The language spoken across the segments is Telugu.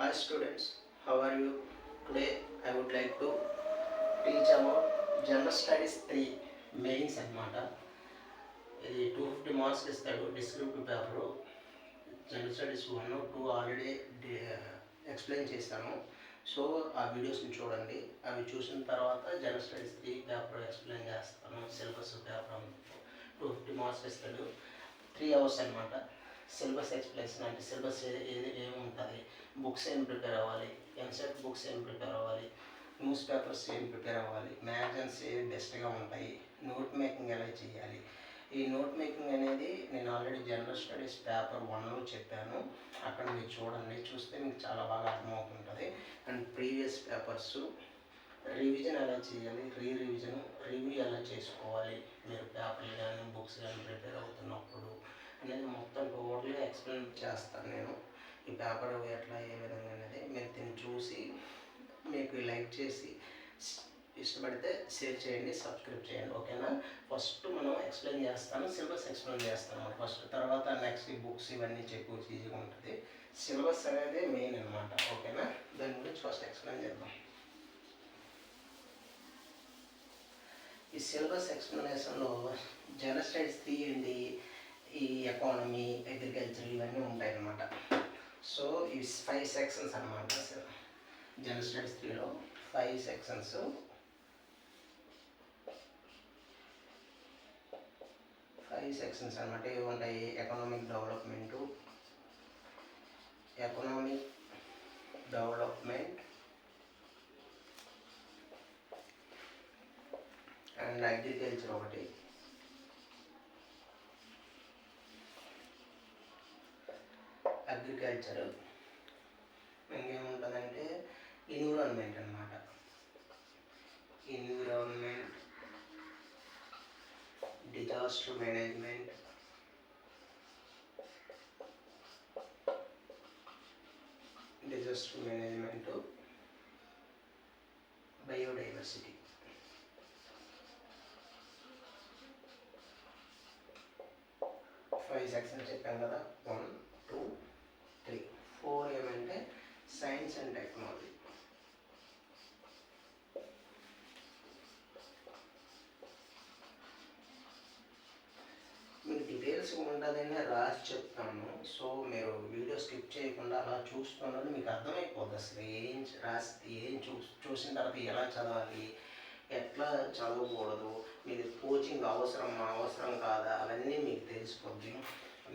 Hi students, how are you? Today I would like to teach about General Studies 3 mains అనమాట. ఇది 250 మార్క్స్ ఇస్తాడు descriptive paper. General studies 1 2 already explain చేశాను. సో ఆ వీడియోస్ని చూడండి. అవి చూసిన తర్వాత జనరల్ స్టడీస్ 3 పేపర్ ఎక్స్ప్లెయిన్ చేస్తాను. సిలబస్ పేపర్ 250 మార్క్స్ ఇస్తాడు. 3 అవర్స్ అనమాట. సిలబస్ ఎక్స్ప్లెనేషన్ అంటే సిలబస్ ఏముంటుంది, బుక్స్ ఏం ప్రిపేర్ అవ్వాలి, ఎంసెట్ బుక్స్ ఏం ప్రిపేర్ అవ్వాలి, న్యూస్ పేపర్స్ ఏం ప్రిపేర్ అవ్వాలి, మ్యాగజైన్స్ ఏవి బెస్ట్గా ఉంటాయి, నోట్ మేకింగ్ ఎలా చేయాలి. ఈ నోట్ మేకింగ్ అనేది నేను ఆల్రెడీ జనరల్ స్టడీస్ పేపర్ 1లో చెప్పాను. అక్కడ మీరు చూడండి, చూస్తే మీకు చాలా బాగా అర్థమవుతుంటుంది. అండ్ ప్రీవియస్ పేపర్స్ రివిజన్ ఎలా చేయాలి, రివ్యూ ఎలా చేసుకోవాలి మీరు పేపర్లు కానీ బుక్స్ కానీ ప్రిపేర్ అవుతున్నప్పుడు అనేది మొత్తం టోటల్గా ఎక్స్ప్లెయిన్ చేస్తాను నేను. ఈ పేపర్ ఎట్లా ఏ విధంగా అనేది మీరు దీన్ని చూసి మీకు లైక్ చేసి ఇష్టపడితే షేర్ చేయండి, సబ్స్క్రైబ్ చేయండి. ఓకేనా? ఫస్ట్ మనం ఎక్స్ప్లెయిన్ చేస్తాను, సిలబస్ ఎక్స్ప్లెయిన్ చేస్తాను ఫస్ట్. తర్వాత నెక్స్ట్ బుక్స్ ఇవన్నీ చెప్పు ఈజీగా ఉంటుంది. సిలబస్ అనేది మెయిన్ అనమాట. ఓకేనా? దాని గురించి ఫస్ట్ ఎక్స్ప్లెయిన్ చేద్దాం. ఈ సిలబస్ ఎక్స్ప్లెనేషన్లో జనరల్ స్టడీస్ 3 అండి, ఈ ఎకానమీ, అగ్రికల్చర్ ఇవన్నీ ఉంటాయి అన్నమాట. సో ఈ 5 సెక్షన్స్ అనమాట. జనరల్ స్టడీస్ 3లో 5 సెక్షన్స్. అనమాట. ఇవి ఉంటాయి: ఎకనామిక్ డెవలప్మెంట్ అండ్ అగ్రికల్చర్ ఒకటి, ఇంకేముంటుందంటే ఎన్విరాన్మెంట్ అనమాట. Disaster management, biodiversity. 5 సెక్షన్స్ చెప్పాను కదా. 1 2 3 4 ఏమంటే సైన్స్ అండ్ టెక్నాలజీ. మీకు డీటెయిల్స్ ఉంటుందని రాసి చెప్తాను. సో మీరు వీడియో స్కిప్ చేయకుండా అలా చూస్తున్నది మీకు అర్థమైపోద్ది అసలు ఏం చూసిన తర్వాత ఎలా చదవాలి, ఎట్లా చదవకూడదు, మీకు కోచింగ్ అవసరం కాదా, అవన్నీ మీకు తెలిసిపోద్ది.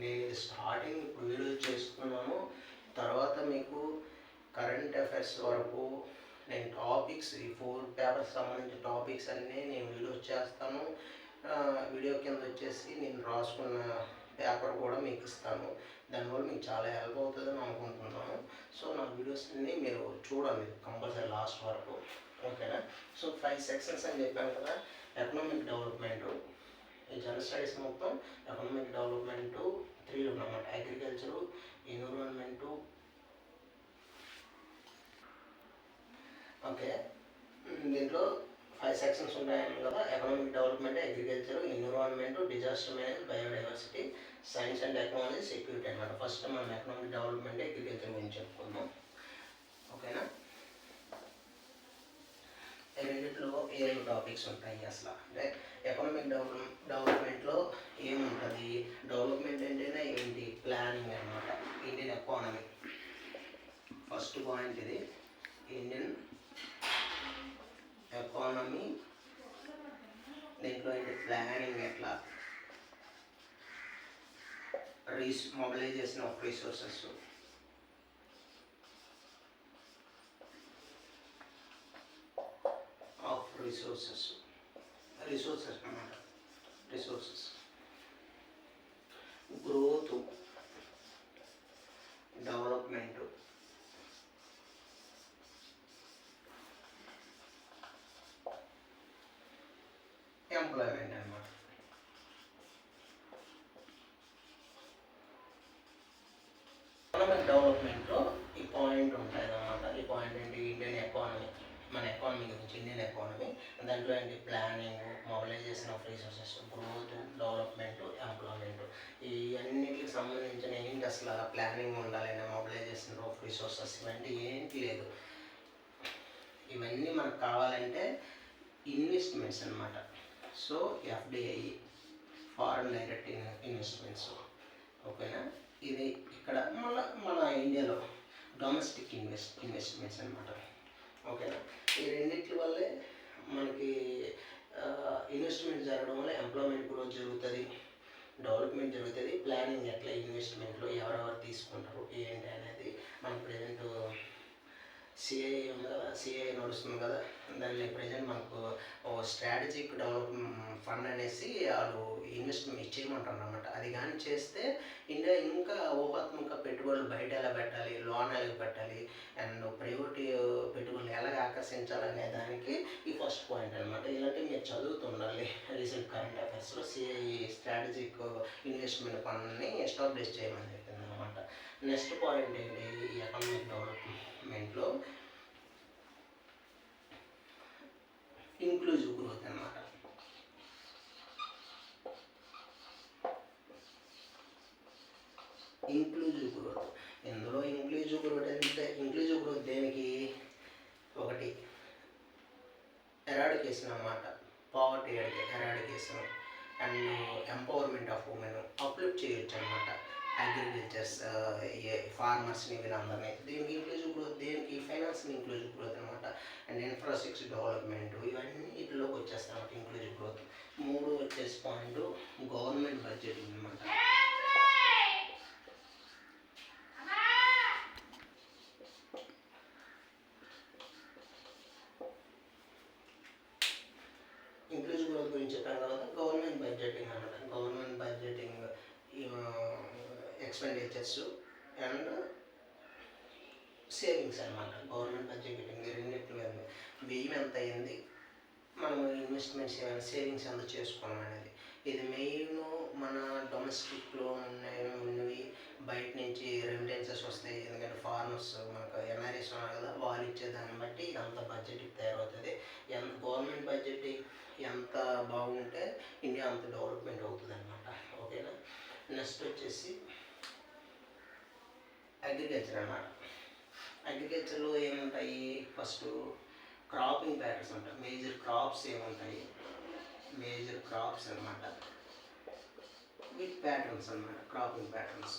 నేను స్టార్టింగ్ ఇప్పుడు వీడియో చేస్తున్నాను. తర్వాత మీకు కరెంట్ అఫైర్స్ వరకు నేను టాపిక్స్, ఈ 4 పేపర్స్ సంబంధించిన టాపిక్స్ అన్నీ నేను వీడియో చేస్తాను. వీడియో కింద వచ్చేసి నేను రాసుకున్న పేపర్ కూడా మీకు ఇస్తాను. దానివల్ల మీకు చాలా హెల్ప్ అవుతుందని అనుకుంటున్నాను. సో నా వీడియోస్ అన్నీ మీరు చూడండి కంపల్సరీ లాస్ట్ వరకు. ఓకేనా? సో 5 సెక్షన్స్ అని చెప్పాను కదా. ఎకనామిక్ డెవలప్మెంట్, ఈ జనరల్ స్టడీస్ మొత్తం ఎకనామిక్ డెవలప్మెంట్ 3 ఉన్నమాట. Agriculture, environment. ఓకే, దీంట్లో 5 సెక్షన్స్ ఉన్నాయని కదా. Economic development, agriculture, environment, disaster management, biodiversity, science and technology, security అనమాట. ఫస్ట్ మనం ఎకనామిక్ డెవలప్మెంట్, అగ్రికల్చర్ గురించి చెప్పుకుందాం. ఓకేనా? రెండిట్లో ఏం టాపిక్స్ ఉంటాయి అసలు అంటే ఎకనామిక్ డెవలప్మెంట్లో ఏముంటుంది, డెవలప్మెంట్ అంటేనే ఏంటి, ప్లానింగ్ అనమాట. ఇండియన్ ఎకానమీ ఫస్ట్ పాయింట్ ఇది. ఇండియన్ ఎకానమీ, దీంట్లో ఏంటి, ప్లానింగ్ ఎట్లా, మొబిలైజేషన్ ఆఫ్ రిసోర్సెస్, అన్నమాట. గ్రోత్, డెవలప్మెంట్, ఎంప్లాయ్మెంట్ అనమాట. ఎకనామిక్ డెవలప్మెంట్లో ఈ పాయింట్ ఉంటుంది అన్నమాట. ఈ పాయింట్ ఏంటి, ఇండియన్ ఎకానమీ, మన ఎకానమీ గురించి, ఇండియన్ ఎకానమీ. దాంట్లో ఏంటి, planning, mobilisation of resources, growth, development, employment. ఈ అన్నిటికి సంబంధించిన ఏంటి అసలు ప్లానింగ్ ఉండాలి, మొబిలైజేషన్ ఆఫ్ రిసోర్సెస్ ఇవన్నీ ఏంటి లేదు. ఇవన్నీ మనకు కావాలంటే ఇన్వెస్ట్మెంట్స్ అనమాట. So FDI, foreign direct investments, ఓకేనా. ఇది ఇక్కడ మన ఇండియాలో డొమెస్టిక్ ఇన్వెస్ట్మెంట్స్ అనమాట, ఓకేనా. ఈ రెండింటి వల్లే మనకి ఇన్వెస్ట్మెంట్ జరగడం వల్ల ఎంప్లాయ్మెంట్ గ్రోత్ జరుగుతుంది, డెవలప్మెంట్ జరుగుతుంది. ప్లానింగ్ ఎట్లా ఇన్వెస్ట్మెంట్లో ఎవరెవరు తీసుకుంటారు ఏంటి అనేది మన ప్రజెంట్ సిఐ ఉంది కదా, సిఐ నడుస్తుంది కదా, దాన్ని ప్రజెంట్ మనకు స్ట్రాటజిక్ డెవలప్మెంట్ ఫండ్ అనేసి వాళ్ళు ఇన్వెస్ట్మెంట్ ఇచ్చేయమంటారు అనమాట. అది కానీ చేస్తే ఇండియా ఇంకా ఊహాత్మక పెట్టుబడులు బయట ఎలా పెట్టాలి, లోన్ ఎలా పెట్టాలి, అండ్ ప్రైవేట్ పెట్టుబడులు ఎలాగ ఆకర్షించాలనే దానికి ఈ ఫస్ట్ పాయింట్ అనమాట. ఇలాంటివి మీరు చదువుతుండాలి. రీసెంట్ కరెంట్ అఫైర్స్లో సిఐ స్ట్రాటజిక్ ఇన్వెస్ట్మెంట్ ఫండ్ని ఎస్టాబ్లిష్ చేయమని చెప్పింది అనమాట. నెక్స్ట్ పాయింట్ ఏంటి, ఈ ఎకనామిక్ డెవలప్మెంట్లో ఇంక్లూజివ్ గ్రోత్ అనమాట. ఇంక్లూజివ్ గ్రోత్, ఇందులో ఇంక్లూజివ్ గ్రోత్ అంటే ఇంక్లూజివ్ గ్రోత్ దేనికి, ఒకటి ఎరాడికేషన్ అన్నమాట, poverty eradication and empowerment of women uplift చేయొచ్చు అనమాట. అగ్రికల్చర్స్ ఫార్మర్స్ని వీళ్ళందరినీ, దీనికి ఇంక్లూజివ్ గ్రోత్, దేనికి ఫైనాన్షియల్ ఇంక్లూజివ్ గ్రోత్ అనమాట. అండ్ ఇన్ఫ్రాస్ట్రక్చర్ డెవలప్మెంట్, ఇవన్నీ వీటిలోకి వచ్చేస్తాయి అనమాట ఇంక్లూజివ్ గ్రోత్. మూడు వచ్చేసి పాయింట్ గవర్నమెంట్ బడ్జెట్ అనమాట. ఇంక్లూజివ్ గ్రోత్ గురించి చెప్పాను తర్వాత గవర్నమెంట్ బడ్జెటింగ్ అనమాట. Government budgeting expenditures and savings అనమాట. గవర్నమెంట్ బడ్జెటింగ్ రెండింటి మీద వ్యయం ఎంత అయింది, మనం ఇన్వెస్ట్మెంట్స్ ఏమైనా సేవింగ్స్ ఎంత చేసుకున్నాం అనేది. ఇది మెయిన్ మన డొమెస్టిక్లో ఉన్నవి, బయట నుంచి రెమిటెన్సెస్ వస్తాయి. ఎందుకంటే ఫారినర్స్ మనకు ఎన్ఆర్ఎస్ ఉన్నారు కదా, వాళ్ళు ఇచ్చేదాన్ని బట్టి ఇదంతా బడ్జెట్ తయారవుతుంది. ఎంత గవర్నమెంట్ బడ్జెట్ ఎంత బాగుంటే ఇండియా అంత డెవలప్మెంట్ అవుతుంది అనమాట, ఓకేనా. నెక్స్ట్ వచ్చేసి అగ్రికల్చర్ అన్నమాట. అగ్రికల్చర్లో ఏముంటాయి, ఫస్ట్ క్రాపింగ్ ప్యాటర్న్స్ ఉంటాయి. మేజర్ క్రాప్స్ ఏముంటాయి, మేజర్ క్రాప్స్ అనమాట, విత్ ప్యాటర్న్స్ అనమాట, cropping patterns.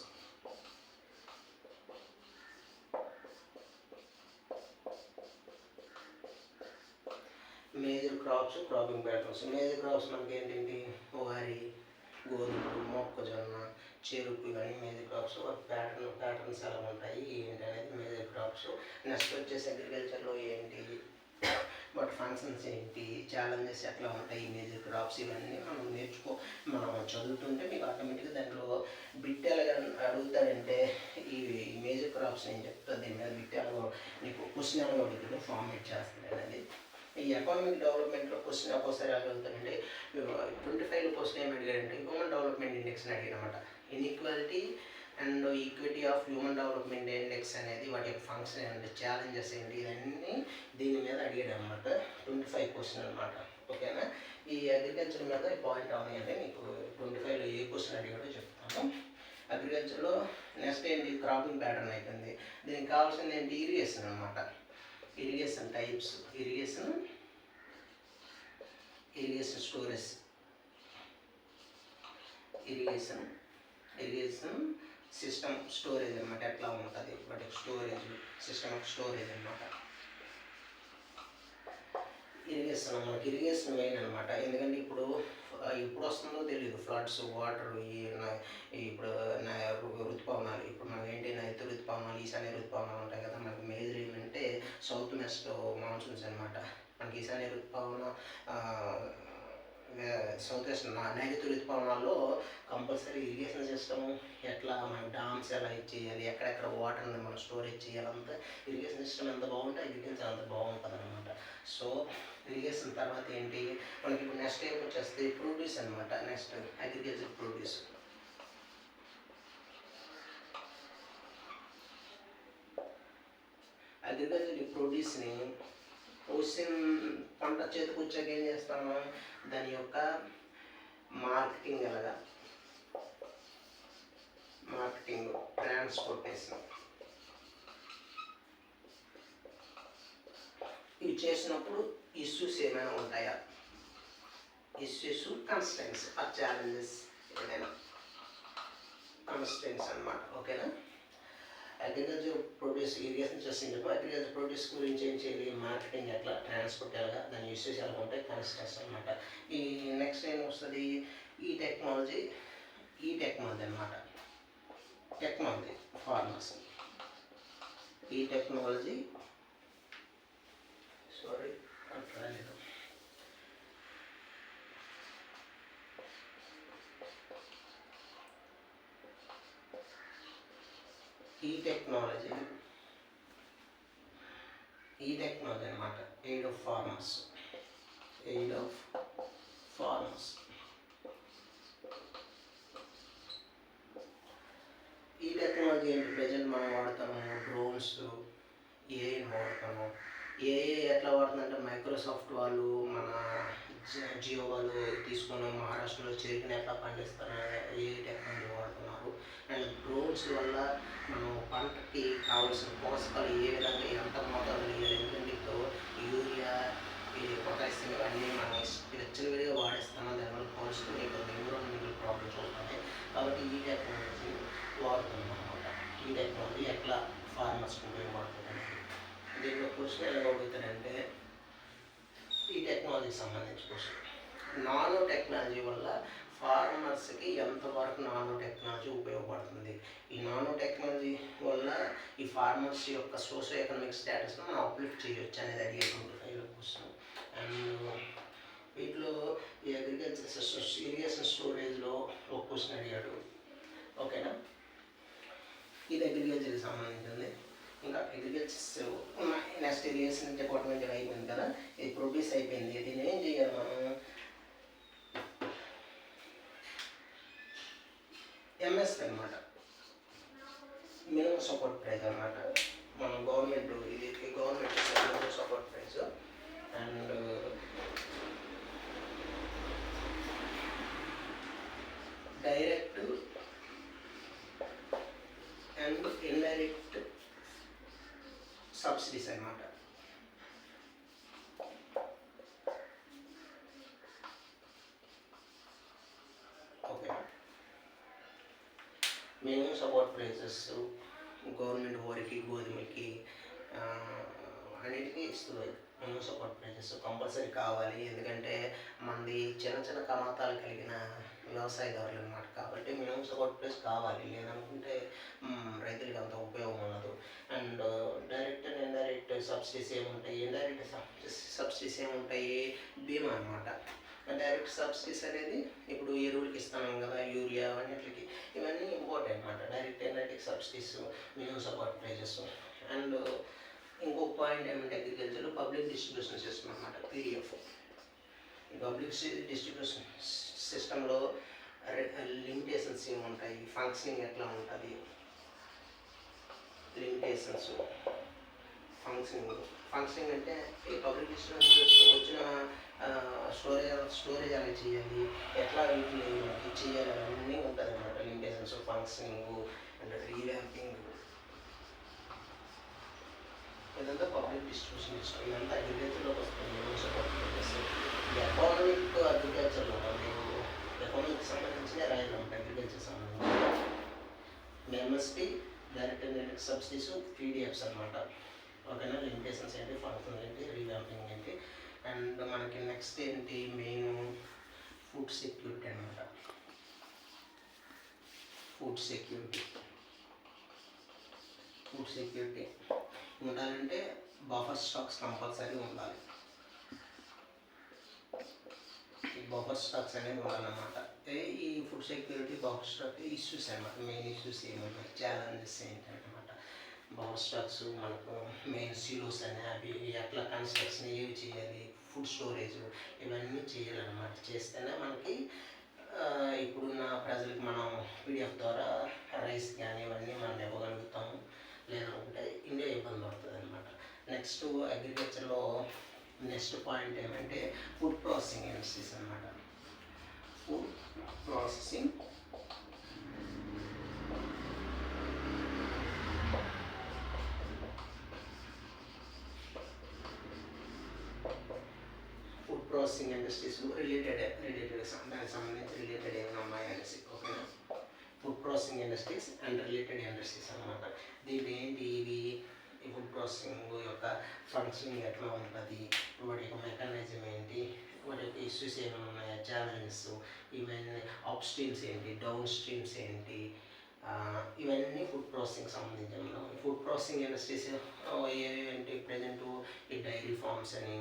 Major crops, cropping patterns. Major crops మనకి ఏంటంటే వరి, గోధుమలు, మొక్కజొన్న, చెరుకు, ఇవన్నీ మేజర్ క్రాప్స్. ప్యాటర్న్స్ ఎలా ఉంటాయి ఏంటి అనేది మేజర్ క్రాప్స్. నెక్స్ట్ వచ్చేసి అగ్రికల్చర్లో ఏంటి, వాటి ఫంక్షన్స్ ఏంటి, ఛాలెంజెస్ ఎట్లా ఉంటాయి, మేజర్ క్రాప్స్, ఇవన్నీ మనం చదువుతుంటే మీకు ఆటోమేటిక్గా దాంట్లో బిట్ ఎలాగా అడుగుతాడంటే ఈ మేజర్ క్రాప్స్ నేను చెప్తాను, దీని మీద బిట్ ఎలాగో నీకు క్వశ్చన్ ఎలాగో అడుగుతుంది, ఫార్మేట్ చేస్తుంది అనేది. ఈ ఎకనామిక్ డెవలప్మెంట్లో క్వశ్చన్ ఒక్కోసారి ఎలా అడుగుతారంటే 25 క్వశ్చన్ ఏమి అడిగారంటే హ్యూమన్ డెవలప్మెంట్ ఇండెక్స్ని అడిగారనమాట. Inequality and equity of human development index అనేది వాటి యొక్క ఫంక్షన్ ఏంటి, ఛాలెంజెస్ ఏంటి, ఇవన్నీ దీని మీద అడిగాడు అనమాట. 25 క్వశ్చన్ అనమాట, ఓకేనా. ఈ అగ్రికల్చర్ మీద పాయింట్ అవునాయంటే మీకు 25లో ఏ క్వశ్చన్ అడిగాడో చెప్తాను. అగ్రికల్చర్లో నెక్స్ట్ ఏంటి, క్రాపింగ్ ప్యాటర్న్ అయిపోయింది. దీనికి కావాల్సింది ఏంటి, ఇరిగేషన్ అనమాట. Irrigation types, irrigation storage, irrigation system storage అనమాట. ఎట్లా ఉంటుంది వాటి స్టోరేజ్, సిస్టమ్ ఆఫ్ స్టోరేజ్ అనమాట. ఇరిగేషన్ మనకి ఇరిగేషన్ మెయిన్ అనమాట. ఎందుకంటే ఇప్పుడు వస్తుందో తెలియదు, ఫ్లడ్స్, వాటర్, ఇప్పుడు ఋతుపవనాలు, ఇప్పుడు మనం ఏంటి నైరుతి ఋతుపవనాలు, ఈశాన్య ఋతుపవనాలు ఉంటాయి కదా. మనకి మేజర్ ఏంటంటే సౌత్ వెస్ట్ మాన్సూన్స్ అనమాట. మనకి ఈశాన్య ఋతుపవన, సౌత్ వెస్ట్ నైరుతి ఋతుపవనాల్లో కంపల్సరీ ఇరిగేషన్ సిస్టమ్ ఎట్లా, మన డామ్స్ ఎలా ఇచ్చేయాలి, ఎక్కడెక్కడ వాటర్ని మనం స్టోరేజ్ చేయాలంతా ఇరిగేషన్ సిస్టమ్ ఎంత బాగుంటే అగ్రికల్చర్ అంత బాగుంటుంది అనమాట. సో ఇరిగేషన్ తర్వాత ఏంటి మనకి ఇప్పుడు నెక్స్ట్ ఏం వచ్చేస్తే ప్రొడ్యూస్ అనమాట. Next agriculture produce. అగ్రికల్చర్ ప్రొడ్యూస్ని పంట చేతికి వచ్చాక ఏం చేస్తాము, దాని యొక్క మార్కెటింగ్ ఎలాగా, మార్కెటింగ్, ట్రాన్స్పోర్టేషన్, చేసినప్పుడు ఇష్యూస్ ఏమైనా ఉంటాయా, ఇష్యూస్, కన్స్టెంట్స్ ఆర్ ఛాలెంజెస్, ఏదైనా కన్స్టెంట్స్ అనమాట. ఓకేనా. అగ్రికల్చర్ ప్రొడ్యూస్ ఇరిగేషన్ చేస్తుంది. అగ్రికల్చర్ ప్రొడ్యూస్ గురించి ఏం చేయాలి, మార్కెటింగ్ ఎట్లా, ట్రాన్స్పోర్ట్ ఎలాగా, దాని యూసేజ్ ఎలా ఉంటాయి, కన్స్టెంట్స్ అనమాట. ఈ నెక్స్ట్ ఏం వస్తుంది, ఈ టెక్నాలజీ అనమాట. టెక్నాలజీ ఫార్మర్స్, ఈ టెక్నాలజీ అనమాట. Aid of farmers. ఈ టెక్నాలజీ ఏంటి, ప్రజెంట్ మనం వాడతాము డ్రోన్స్, ఏఐని వాడతాము. ఏఐ ఎట్లా వాడుతుందంటే మైక్రోసాఫ్ట్ వాళ్ళు మన జియో వాళ్ళు తీసుకున్న మహారాష్ట్రలో చెరుకుని ఎట్లా పండిస్తున్నారు, ఏఐ టెక్నాలజీ వాడుతున్నారు. అండ్ డ్రోన్స్ వల్ల మనం పంటకి కావాల్సిన పోషకాలు ఏ విధంగా ఎంత మోతాదులు ఎందుకంటే ఇప్పుడు యూరియా, ఈ పొటాషియం ఇవన్నీ మనం విచ్చలవిడిగా వాడేస్తున్నాం. దానివల్ల పోషకాలు ఎన్విరాన్మెంటల్ ప్రాబ్లమ్స్ అవుతాయి. కాబట్టి ఈ టెక్నాలజీ వాడుతున్నాం అనమాట. ఈ టెక్నాలజీ ఎట్లా ఫార్మర్స్కి ఉపయోగపడుతుంది, దీంట్లో క్వశ్చన్ ఎలా అడుగుతారంటే ఈ టెక్నాలజీకి సంబంధించి క్వశ్చన్, నానో టెక్నాలజీ వల్ల ఫార్మర్స్కి ఎంతవరకు నానో టెక్నాలజీ ఉపయోగపడుతుంది, ఈ నానో టెక్నాలజీ వల్ల ఈ ఫార్మర్స్ యొక్క సోషల్ ఎకనామిక్ స్టేటస్ను మనం అప్లిఫ్ట్ చేయొచ్చు అనేది అడిగేటువంటి క్వశ్చన్. అండ్ వీటిలో ఈ అగ్రికల్చర్ సిస్టమ్స్ ఇరిగేషన్ స్టోరేజ్లో ఒక క్వశ్చన్ అడిగాడు. ఓకేనా. ఇది అగ్రికల్చర్కి సంబంధించింది. ఇంకా అగ్రికల్చర్ నెక్స్ట్ ఇరిగేషన్ డిపార్ట్మెంట్ అయిపోయింది కదా, ఇది ప్రొడ్యూస్ అయిపోయింది. దీన్ని ఏం చేయాలి మనం, ఎంఎస్పి అనమాట, మినిమం సపోర్ట్ ప్రైస్ అనమాట. మనం గవర్నమెంట్ ఇది government minimum support price. And direct and indirect subsidies అనమాట. Okay. Minimum support prices government వరికి, గోధుమలకి అన్నిటికీ ఇస్తుంది. మినిమం సపోర్ట్ ప్రైసెస్ కంపల్సరీ కావాలి. ఎందుకంటే మనది చిన్న చిన్న కమాతాలు కలిగిన వ్యవసాయదారులు అనమాట. కాబట్టి మినిమం సపోర్ట్ ప్రైస్ కావాలి, లేదనుకుంటే రైతులకి అంత ఉపయోగం ఉండదు. And direct and indirect subsidies ఏముంటాయి, ఇండైరెక్ట్ సబ్సిడీస్ ఏముంటాయి, బీమా అనమాట. డైరెక్ట్ సబ్సిడీస్ అనేది ఇప్పుడు ఎరువులకి ఇస్తున్నాం కదా, యూరియా అన్నిటికి, ఇవన్నీ ఇంపార్టెంట్ అనమాట. Direct indirect subsidies, minimum support prices. And ఇంకొక పాయింట్ ఏమంటే అగ్రికల్చర్లో పబ్లిక్ డిస్ట్రిబ్యూషన్ సిస్టమ్ అనమాట, పీడిఎఫ్. పబ్లిక్ డిస్ట్రిబ్యూషన్ సిస్టంలో లిమిటేషన్స్ ఏముంటాయి, ఫంక్షనింగ్ ఎట్లా ఉంటుంది, లిమిటేషన్స్, ఫంక్షనింగ్ అంటే ఈ పబ్లిక్ డిస్ట్రిబ్యూషన్ వచ్చిన స్టోరేజ్ ఎలా చేయాలి, ఎట్లా వీటిని చేయాలి, అవన్నీ ఉంటుంది అనమాట. లిమిటేషన్స్, ఫంక్షనింగ్ అండ్ రీవ్యాంపింగ్, ఇదంతా పబ్లిక్ డిస్ట్రిబ్యూషన్ సిస్టమ్. ఇదంతా అగ్రికల్చర్లోకి వస్తుంది. ఎకనామిక్ అగ్రికల్చర్లో ఎకనామిక్ సంబంధించిన రాయడం ఉంటాయి, అగ్రికల్చర్ సంబంధించి MSP, direct and indirect subsidies, PDFs అనమాట. ఓకేనా. లిమిటేషన్స్ ఏంటి, ఫంక్షన్స్ ఏంటి, రీవ్యాంపింగ్ ఏంటి. అండ్ మనకి నెక్స్ట్ ఏంటి, మెయిన్ ఫుడ్ సెక్యూరిటీ అనమాట. ఫుడ్ సెక్యూరిటీ ఉండాలంటే బఫర్ స్టాక్స్ కంపల్సరీ ఉండాలి. ఈ బఫర్ స్టాక్స్ అనేది ఉండాలన్నమాట. ఈ food security buffer stock issues అనమాట. మెయిన్ ఇష్యూస్ ఏముంటాయి, ఛాలెంజెస్ ఏంటన్నమాట. బఫర్ స్టాక్స్ మనకు మెయిన్ సిలోస్ అని, అవి ఎట్లా కన్స్ట్రక్షన్ ఏవి చేయాలి, ఫుడ్ స్టోరేజ్ ఇవన్నీ చేయాలన్నమాట. చేస్తేనే మనకి ఇప్పుడున్న ప్రజలకు మనం పీడిఎఫ్ ద్వారా రైస్ కానీ ఇవన్నీ మనం ఇవ్వగలుగుతాము. లేదంటే ఇండియా ఇబ్బంది పడుతుంది అనమాట. నెక్స్ట్ అగ్రికల్చర్లో నెక్స్ట్ పాయింట్ ఏమంటే ఫుడ్ ప్రాసెసింగ్ ఇండస్ట్రీస్ అనమాట. Food processing processing industries related దానికి సంబంధించి రిలేటెడ్ ఏమైనా ఉన్నాయా అనేసి. ఓకేనా, food processing industries and related industries అనమాట. దీంట్లో ఏంటి ఇవి, ఈ ఫుడ్ ప్రాసెసింగ్ యొక్క ఫంక్షనింగ్ ఎట్లా ఉంటుంది, వాటి యొక్క మెకానిజం ఏంటి, వాటి యొక్క ఇష్యూస్ ఏమైనా ఉన్నాయా, ఛాలెంజెస్, ఇవన్నీ అప్ స్ట్రీమ్స్ ఏంటి, డౌన్ స్ట్రీమ్స్ ఏంటి, ఇవన్నీ ఫుడ్ ప్రాసెసింగ్ సంబంధించిన. ఫుడ్ ప్రాసెసింగ్ ఇండస్ట్రీస్ ఏంటి ప్రజెంట్ ఈ డైరీ ఫార్మ్స్ అని,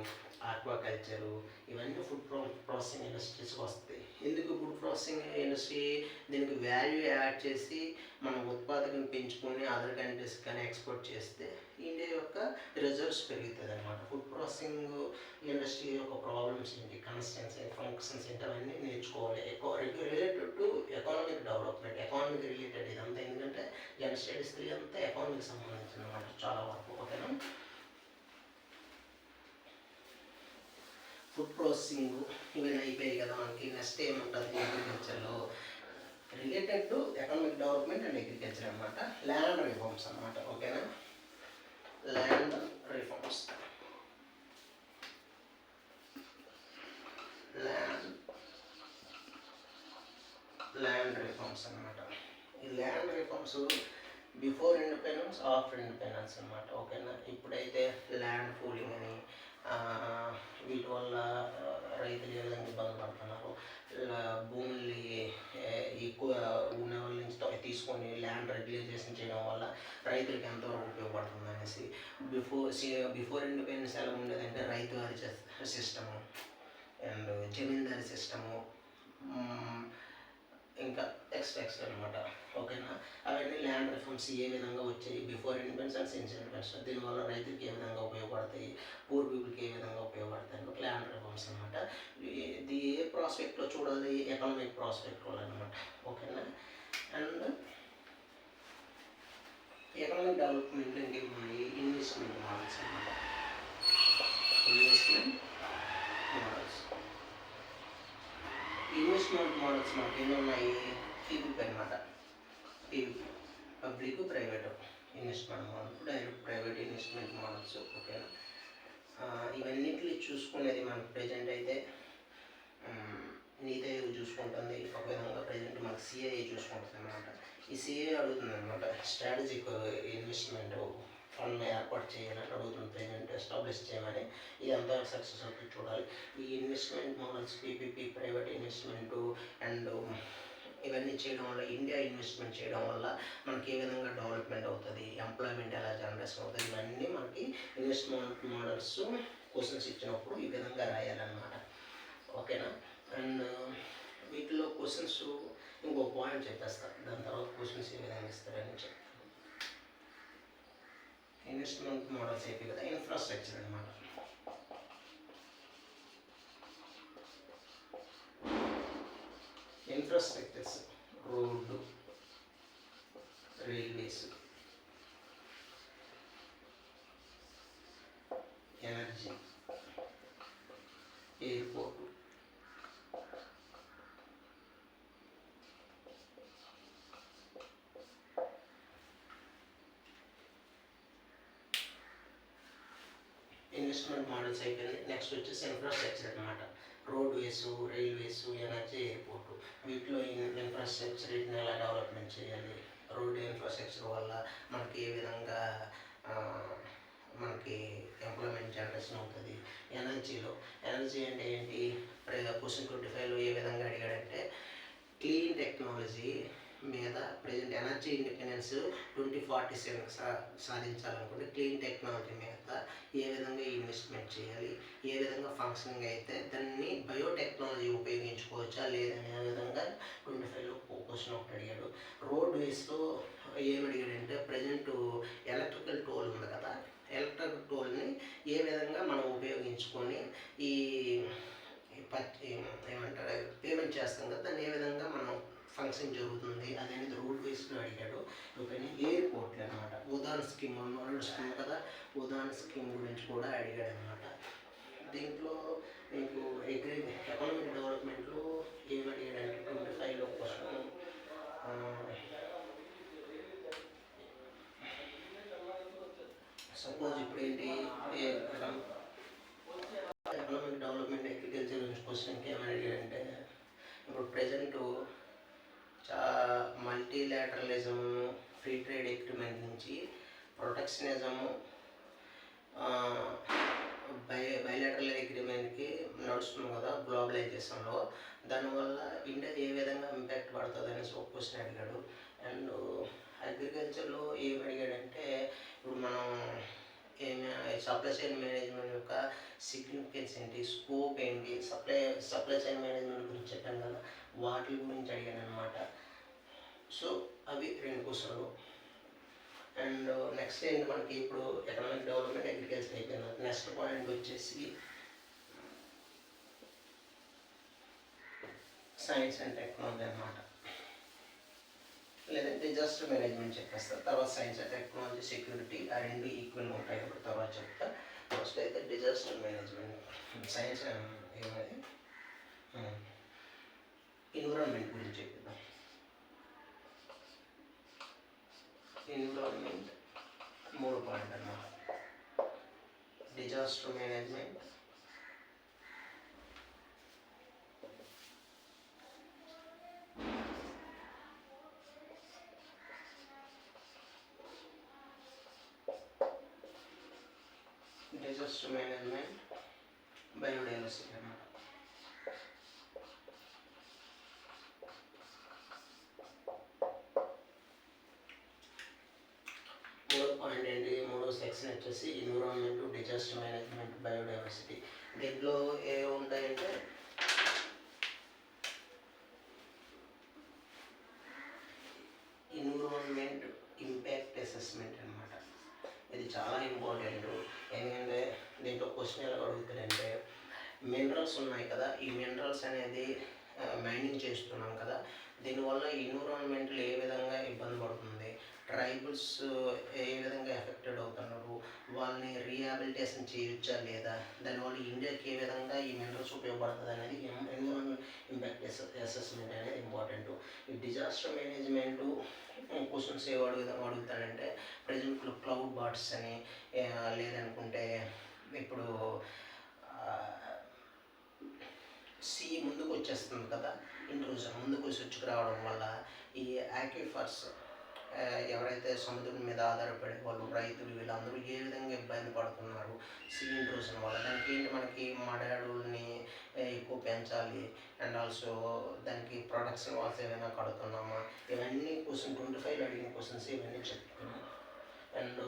ఆక్వాకల్చరు, ఇవన్నీ ఫుడ్ ప్రాసెసింగ్ ఇండస్ట్రీస్కి వస్తాయి. ఎందుకు ఫుడ్ ప్రాసెసింగ్ ఇండస్ట్రీ, దీనికి వాల్యూ యాడ్ చేసి మన ఉత్పాదకను పెంచుకొని అదర్ కంట్రీస్ కానీ ఎక్స్పోర్ట్ చేస్తే ఇండియా యొక్క రిజర్వ్స్ పెరుగుతుంది అనమాట. ఫుడ్ ప్రాసెసింగ్ ఇండస్ట్రీ యొక్క ప్రాబ్లమ్స్ ఏంటి, కన్స్టెన్స్ ఏంటి, ఫంక్షన్స్ ఏంటి, అవన్నీ నేర్చుకోవాలి. Related to economic development, economic related ఇదంతా. ఎందుకంటే జనరల్ స్టడీస్ అంతా ఎకానమీకి సంబంధించిన అనమాట చాలా వరకు. ఓకేనా, ఫుడ్ ప్రాసెసింగ్ ఇవన్నీ అయిపోయాయి కదా మనకి. నెక్స్ట్ ఏముంటుంది అగ్రికల్చర్లో related to economic development and agriculture అనమాట. ల్యాండ్ రిఫార్మ్స్ అనమాట. ఓకేనా, ల్యాండ్ రిఫార్మ్స్, ల్యాండ్ రిఫార్మ్స్ అనమాట. ఈ land reforms before independence, after independence అనమాట. ఓకేనా, ఇప్పుడైతే ల్యాండ్ పూలింగ్ అని వీటి వల్ల రైతులు ఏ విధంగా ఇబ్బంది పడుతున్నారు, భూముల్ని ఎక్కువ ఉన్న వాళ్ళ నుంచి తీసుకొని ల్యాండ్ రెగ్యులైజేషన్ చేయడం వల్ల రైతులకి ఎంతవరకు ఉపయోగపడుతుంది అనేసి. బిఫోర్ ఇండిపెండెన్స్ ఎలా ఉండేదంటే ryotwari system and zamindari system, ఇంకా ఎక్స్ట్రా అనమాట. ఓకేనా, అవన్నీ ల్యాండ్ రిఫార్మ్స్ ఏ విధంగా వచ్చాయి before independence and since independence, దీనివల్ల రైతులకి ఏ విధంగా ఉపయోగపడతాయి, పూర్ పీపుల్కి ఏ విధంగా ఉపయోగపడతాయి అంటే ల్యాండ్ రిఫార్మ్స్ అనమాట. ఇది ఏ ప్రాస్పెక్ట్లో చూడాలి, ఎకనామిక్ ప్రాస్పెక్ట్లో అనమాట. ఓకేనా, అండ్ ఎకనామిక్ డెవలప్మెంట్ ఇంకేమున్నాయి, ఇన్వెస్ట్మెంట్ మోడల్స్ అనమాట. ఇన్వెస్ట్మెంట్ మోడల్స్ మనకి ఎన్ని ఉన్నాయి, పీపీపీ అనమాట. PPP public private investment model, direct private investment models. ఓకేనా, ఇవన్నిటిని చూసుకునేది మనకు ప్రజెంట్ అయితే నీతి ఆయోగ్ చూసుకుంటుంది. ఒక విధంగా ప్రజెంట్ మనకు సిఐఏ చూసుకుంటుంది అనమాట. ఈ సిఐఏ అడుగుతుంది అనమాట, స్ట్రాటజిక్ ఇన్వెస్ట్మెంట్ ఫండ్ ఏర్పాటు చేయాలని అడుగుతుంది ప్రజెంట్, ఎస్టాబ్లిష్ చేయమని. ఇదంతా సక్సెస్ అవుతుంది చూడాలి. ఈ investment models, PPP private investment and ఇవన్నీ చేయడం వల్ల, ఇండియా ఇన్వెస్ట్మెంట్ చేయడం వల్ల మనకి ఏ విధంగా డెవలప్మెంట్ అవుతుంది, ఎంప్లాయ్మెంట్ ఎలా జనరేషన్ అవుతుంది, ఇవన్నీ మనకి ఇన్వెస్ట్మెంట్ మోడల్స్ క్వశ్చన్స్ ఇచ్చినప్పుడు ఈ విధంగా రాయాలన్నమాట. ఓకేనా, అండ్ వీటిలో క్వశ్చన్స్ ఇంకో పాయింట్ చెప్పేస్తాను, దాని తర్వాత క్వశ్చన్స్ ఏ విధంగా ఇస్తారని చెప్తాను. ఇన్వెస్ట్మెంట్ మోడల్స్ అయిపోయి కదా, ఇన్ఫ్రాస్ట్రక్చర్ అనమాట. Infrastructures, road, railways, energy, airport, investment models అయిపోయింది. నెక్స్ట్ వచ్చేసి ఇన్ఫ్రాస్ట్రక్చర్ అనమాట. రోడ్వేస్, రైల్వేస్, ఎనర్జీ, ఎయిర్పోర్టు, వీటిలో ఇన్ఫ్రాస్ట్రక్చర్ వీటిని ఎలా డెవలప్మెంట్ చేయాలి, రోడ్ ఇన్ఫ్రాస్ట్రక్చర్ వల్ల మనకి ఏ విధంగా మనకి ఎంప్లాయ్మెంట్ జనరేషన్ అవుతుంది. ఎనర్జీ అంటే ఏంటి, క్వశ్చన్ 25లో ఏ విధంగా అడిగాడంటే క్లీన్ టెక్నాలజీ మీద ప్రజెంట్ ఎనర్జీ ఇండిపెండెన్స్ 2047 సాధించాలనుకుంటే క్లీన్ టెక్నాలజీ మీద ఏ విధంగా ఇన్వెస్ట్మెంట్ చేయాలి, ఏ విధంగా ఫంక్షనింగ్ అయితే దాన్ని బయోటెక్నాలజీ ఉపయోగించుకోవచ్చా లేదనే విధంగా 25లో క్వశ్చన్ ఒకటి అడిగాడు. రోడ్వేస్లో ఏం అడిగాడంటే ప్రజెంట్ ఎలక్ట్రికల్ టోల్ ఉంది కదా, ఎలక్ట్రికల్ టోల్ని ఏ విధంగా మనం ఉపయోగించుకొని ఈ ఏమంటారు పేమెంట్ చేస్తాం కదా, దాన్ని ఏ విధంగా మనం ఫంక్షన్ జరుగుతుంది అనేది రోడ్వేస్లో అడిగాడు. ఓకేనా, ఎయిర్పోర్ట్లు అనమాట. ఉదాన్ స్కీమ్ నడుస్తుంది కదా, ఉదాన్ స్కీమ్ గురించి కూడా అడిగాడు అనమాట. దీంట్లో మీకు ఎకనామిక్ డెవలప్మెంట్లో ఏం అడిగాడంటే 25లో క్వశ్చన్ సపోజ్ ఇప్పుడు ఏంటి ఎకనామిక్ డెవలప్మెంట్ అగ్రికల్చర్ క్వశ్చన్ ఇంకేమని అడిగాడంటే, ఇప్పుడు ప్రజెంటు మల్టీలాటరలిజము, ఫ్రీ ట్రేడ్ అగ్రిమెంట్ నుంచి ప్రొటెక్షనిజము, బైలాటరల్ అగ్రిమెంట్కి నడుస్తుంది కదా గ్లోబలైజేషన్లో. దానివల్ల ఇండియా ఏ విధంగా ఇంపాక్ట్ పడుతుంది అనేసి ఒక క్వశ్చన్ అడిగాడు. అండ్ అగ్రికల్చర్లో ఏమి అడిగాడంటే, ఇప్పుడు మనం ఏమి సప్లై చైన్ మేనేజ్మెంట్ యొక్క సిగ్నిఫికెన్స్ ఏంటి, స్కోప్ ఏంటి, సప్లై చైన్ మేనేజ్మెంట్ గురించి చెప్పాను కదా, వాటి గురించి అడిగాను అనమాట. సో అవి 2 క్వశ్చన్లు. అండ్ నెక్స్ట్ ఏంటి, మనకి ఇప్పుడు ఎకనామిక్ డెవలప్మెంట్ అగ్రికల్చర్ అయిపోయింది. నెక్స్ట్ పాయింట్ వచ్చేసి సైన్స్ అండ్ టెక్నాలజీ అనమాట. లేదంటే డిజాస్టర్ మేనేజ్మెంట్ చెప్పేస్తారు, తర్వాత సైన్స్ అండ్ టెక్నాలజీ, సెక్యూరిటీ ఆ 2 ఈక్వల్ ఉంటాయి కాబట్టి తర్వాత చెప్తా. ఫస్ట్ అయితే డిజాస్టర్ మేనేజ్మెంట్. సైన్స్ ఏమది ఎన్విరాన్మెంట్ గురించి చెప్తాం. ఎన్విరాన్మెంట్ 3 పాయింట్ అన్నమాట. డిజాస్టర్ మేనేజ్మెంట్, బయోడైవర్సిటీ అన్నమాట. పాయింట్ ఏంటి, 3వ సెక్షన్ వచ్చేసి ఎన్విరాన్మెంట్, డిజాస్టర్ మేనేజ్మెంట్, బయోడైవర్సిటీ. దీంట్లో ఏ ఉంటాయంటే ఎన్విరాన్మెంట్ ఇంపాక్ట్ అసెస్మెంట్ అనమాట. ఇది చాలా ఇంపార్టెంట్. ఎందుకంటే దీంట్లో క్వశ్చన్ ఎలా అడుగుతారంటే, మినరల్స్ ఉన్నాయి కదా, ఈ మినరల్స్ అనేది మైనింగ్ చేస్తున్నాం కదా, దీనివల్ల ఎన్విరాన్మెంట్లో ఏ విధంగా ఇబ్బంది పడుతుంది, ట్రైబల్స్ ఏ విధంగా ఎఫెక్టెడ్ అవుతున్నారు, వాళ్ళని రీహాబిలిటేషన్ చేయొచ్చా లేదా, దానివల్ల ఇండియాకి ఏ విధంగా ఈ మినరల్స్ ఉపయోగపడుతుంది అనేది ఎన్విరాన్మెంట్ ఇంపాక్ట్ అసెస్మెంట్ అనేది ఇంపార్టెంట్. ఈ డిజాస్టర్ మేనేజ్మెంట్ క్వశ్చన్స్ ఏ అడుగుతాడంటే, ప్రజెంట్ క్లౌడ్ బాట్స్ అని, లేదనుకుంటే ఇప్పుడు సీ ముందుకు వచ్చేస్తుంది కదా, ఇంట్రూజన్ ముందుకు వచ్చి రావడం వల్ల ఈ యాక్విఫర్స్ ఎవరైతే సముద్రం మీద ఆధారపడే వాళ్ళు రైతులు వీళ్ళందరూ ఏ విధంగా ఇబ్బంది పడుతున్నారు సీ ఇంట్రూజన్ వల్ల. దానికి ఏంటి, మనకి మడయాడుల్ని ఎక్కువ పెంచాలి, అండ్ ఆల్సో దానికి ప్రొడక్షన్ వాల్స్ ఏమైనా కడుతున్నామా, ఇవన్నీ క్వశ్చన్ 25 అడిగిన క్వశ్చన్స్ ఇవన్నీ చెప్తున్నాం. అండ్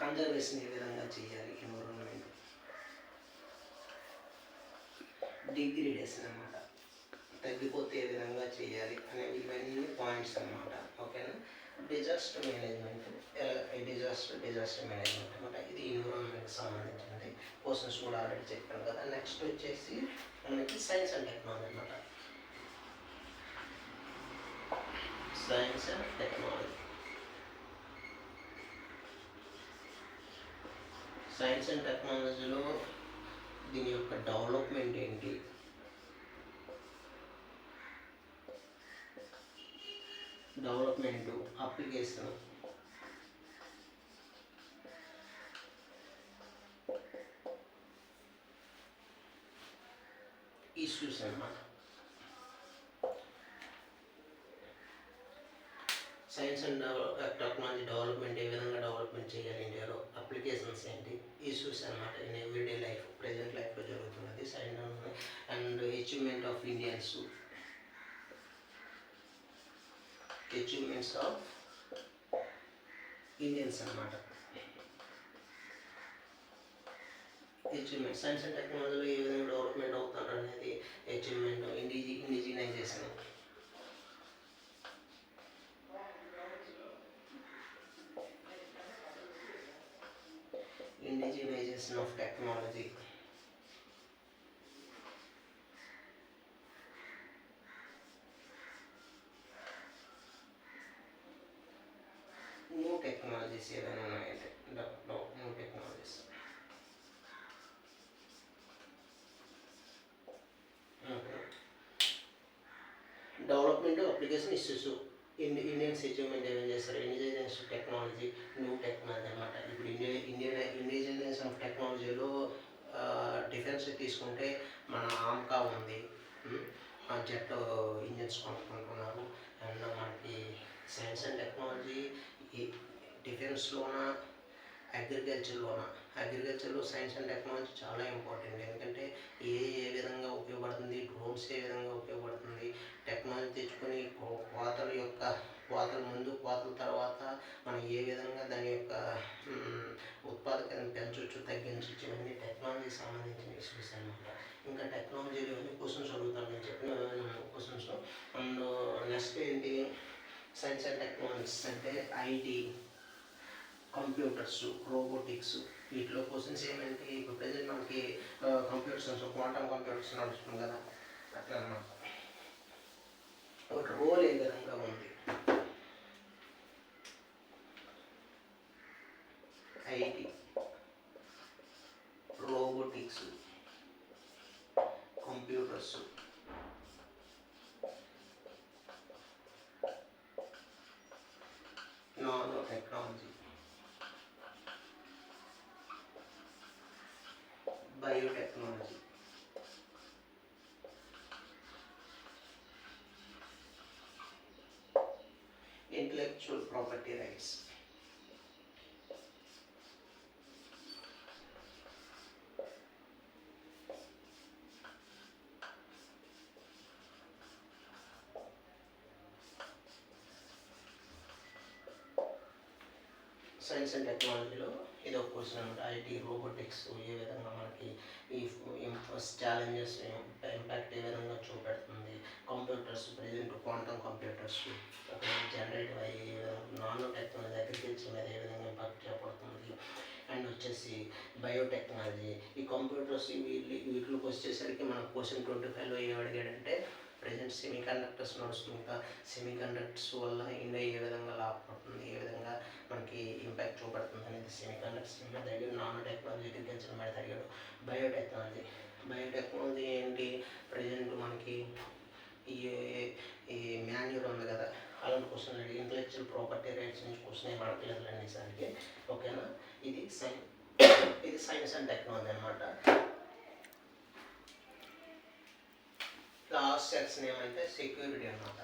కన్జర్వేషన్ ఏ విధంగా చేయాలి, ఎన్విరాన్మెంట్, డిగ్రేడేషన్ అన్నమాట, తగ్గిపోతే ఏ విధంగా చేయాలి అనేవి ఇవన్నీ పాయింట్స్ అన్నమాట. ఓకేనా. డిజాస్టర్ మేనేజ్మెంట్, డిజాస్టర్ మేనేజ్మెంట్ అనమాట. ఇది ఎన్విరాన్మెంట్కి సంబంధించింది. క్వశ్చన్స్ కూడా ఆల్రెడీ చెప్పాను కదా. నెక్స్ట్ వచ్చేసి మనకి సైన్స్ అండ్ టెక్నాలజీ అనమాట. Science and technology. Science and టెక్నాలజీలో దీని యొక్క డెవలప్మెంట్ ఏంటి, డెవలప్మెంట్, అప్లికేషన్, ఇష్యూస్ అన్నమాట. సైన్స్ అండ్ టెక్నాలజీ డెవలప్మెంట్ ఏ విధంగా డెవలప్మెంట్ చేయాలి ఇండియాలో, అప్లికేషన్స్ ఏంటి, ఇష్యూస్ అన్నమాట. ఇన్ ఎవ్రీడే లైఫ్, ప్రజెంట్ లైఫ్లో జరుగుతున్నది. Science and achievement of Indians, achievements of Indians అన్నమాట. అచీవ్మెంట్ సైన్స్ అండ్ టెక్నాలజీలో ఏ విధంగా డెవలప్మెంట్ అవుతారు అనేది achievement. Indigenisation, indigenisation of technology, new technologies ఏదైనా ఉన్నాయంటే new technologies. Development, application, issues. Indians achievement ఏమేం చేస్తారు, indigenisation of technology, new technology అనమాట. ఇప్పుడు ఇండిజినైజేషన్ ఆఫ్ టెక్నాలజీలో డిఫెన్స్ తీసుకుంటే మన ఆమ్కా ఉంది, జెట్ ఇంజిన్స్ కొనుక్కుంటున్నారు. అండ్ మనకి సైన్స్ అండ్ టెక్నాలజీ ఈ డిఫెన్స్లోన అగ్రికల్చర్లో సైన్స్ అండ్ టెక్నాలజీ చాలా ఇంపార్టెంట్. ఎందుకంటే ఏ విధంగా ఉపయోగపడుతుంది, డ్రోన్స్ ఏ విధంగా ఉపయోగపడుతుంది, టెక్నాలజీ తెచ్చుకొని కోతల ముందు కోతల తర్వాత మనం ఏ విధంగా దాని యొక్క ఉత్పాదకతను పెంచవచ్చు, తగ్గించవచ్చు, ఇవన్నీ టెక్నాలజీకి సంబంధించిన ఇష్యూస్ అనమాట. ఇంకా టెక్నాలజీలో ఇవన్నీ క్వశ్చన్స్ అడుగుతాను నేను చెప్పిన క్వశ్చన్స్. అండ్ నెక్స్ట్ ఏంటి, సైన్స్ అండ్ టెక్నాలజీస్ అంటే ఐటీ, కంప్యూటర్స్, రోబోటిక్స్, వీటిలో క్వశ్చన్స్ ఏమంటే ఇప్పుడు ప్రజెంట్ మనకి కంప్యూటర్ సైన్స్, క్వాంటమ్ కంప్యూటర్స్ నడుస్తుంది కదా, అట్లా అన్నమాట. ఒక రోల్ ఏ విధంగా ఉంది, IT, robotics, computers, nano technology, biotechnology, intellectual property rights, science and టెక్నాలజీలో ఇది ఒక క్వశ్చన్ అనమాట. ఐటీ, రోబోటిక్స్ ఏ విధంగా మనకి ఈ ఛాలెంజెస్ ఇంపాక్ట్ ఏ విధంగా చూపెడుతుంది, computers present quantum computers, generative అయ్యి నానో టెక్నాలజీ అగ్రికల్చర్ మీద ఏ విధంగా ఇంపాక్ట్ చూపడుతుంది, అండ్ వచ్చేసి బయోటెక్నాలజీ. ఈ కంప్యూటర్స్ వీటిలోకి వచ్చేసరికి మన క్వశ్చన్ 25లో ఏం అడిగాడంటే ప్రజెంట్ సెమీ కండక్టర్స్ నడుస్తుంది. ఇంకా సెమీ కండక్టర్స్ వల్ల ఇండియా ఏ విధంగా లాభపడుతుంది, ఏ విధంగా మనకి ఇంపాక్ట్ చూపడుతుంది అనేది సెమీ కండక్టర్స్ మీద అడిగాడు. నానో టెక్నాలజీ అగ్రికల్చర్ మీద అడిగాడు. బయోటెక్నాలజీ ఏంటి, ప్రజెంట్ మనకి ఈ మాన్యూర్ ఉంది కదా, అలాంటి క్వశ్చన్ అడిగి ఇంటలెక్చువల్ ప్రాపర్టీ రైట్స్ నుంచి క్వశ్చన్ ఏం అడగలేదు అనేసరికి ఓకేనా. ఇది సైన్స్ అండ్ టెక్నాలజీ అనమాట. లాస్ట్ సెక్షన్ ఏమంటే సెక్యూరిటీ అన్నమాట.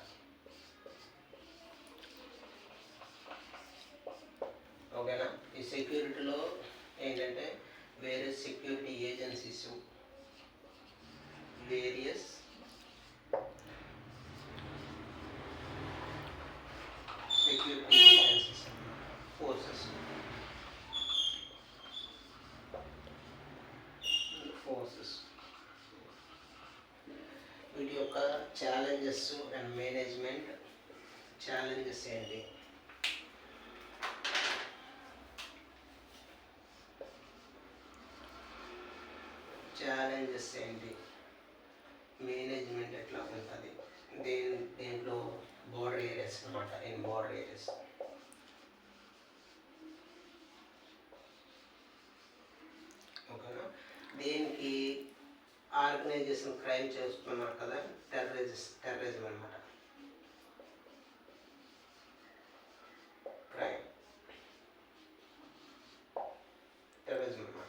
ఓకేనా. ఈ సెక్యూరిటీలో ఏంటంటే various security agencies, various security agencies, forces వీటి యొక్క ఛాలెంజెస్ అండ్ మేనేజ్మెంట్. ఛాలెంజెస్ ఏంటి, మేనేజ్మెంట్ ఎట్లా ఉంటుంది, దేంట్లో బోర్డర్ ఏరియాస్ అనమాట, ఇన్ బోర్డర్ ఏరియాస్. ఓకేనా. దేనికి ఆర్గనైజేషన్ క్రైమ్ చేస్తున్నారు కదా, టెర్రరిజం అనమాట. క్రైమ్, టెర్రరిజం అనమాట.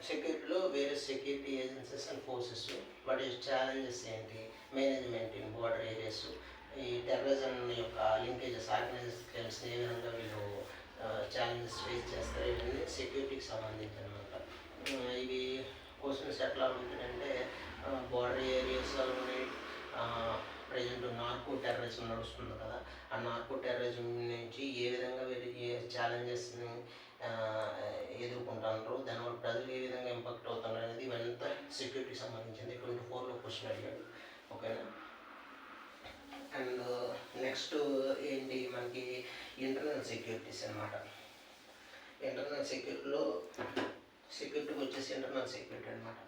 సెక్యూరిటీలో వేరే సెక్యూరిటీ ఏజెన్సీస్ అండ్ ఫోర్సెస్, వాటి ఛాలెంజెస్ ఏంటి, మేనేజ్మెంట్ ఇన్ బోర్డర్ ఏరియాస్, ఈ టెర్రరిజం యొక్క లింకేజెస్, ఆర్గనైజ్డ్ క్రైమ్స్ ఏ విధంగా వీళ్ళు ఛాలెంజెస్ ఫేస్ చేస్తారు, ఇవన్నీ సెక్యూరిటీకి సంబంధించి అనమాట. ఇవి క్వశ్చన్స్ ఎట్లా అడుగుతాయంటే బోర్డర్ ఏరియాస్లోని ప్రజెంట్ నార్కో టెర్రరిజం నడుస్తుంది కదా, ఆ నార్కో టెర్రరిజం నుంచి ఏ విధంగా వీళ్ళు ఏ ఛాలెంజెస్ని ఎదుర్కొంటున్నారు, దానివల్ల ప్రజలు ఏ విధంగా ఇంపాక్ట్ అవుతున్నారు అనేది ఇవంతా సెక్యూరిటీకి సంబంధించింది. 24లో క్వశ్చన్ అడిగాడు. ఓకేనా. అండ్ నెక్స్ట్ ఏంటి మనకి ఇంటర్నల్ సెక్యూరిటీస్ అనమాట. ఇంటర్నల్ సెక్యూరిటీకి వచ్చేసి ఇంటర్నల్ సెక్యూరిటీ అనమాట.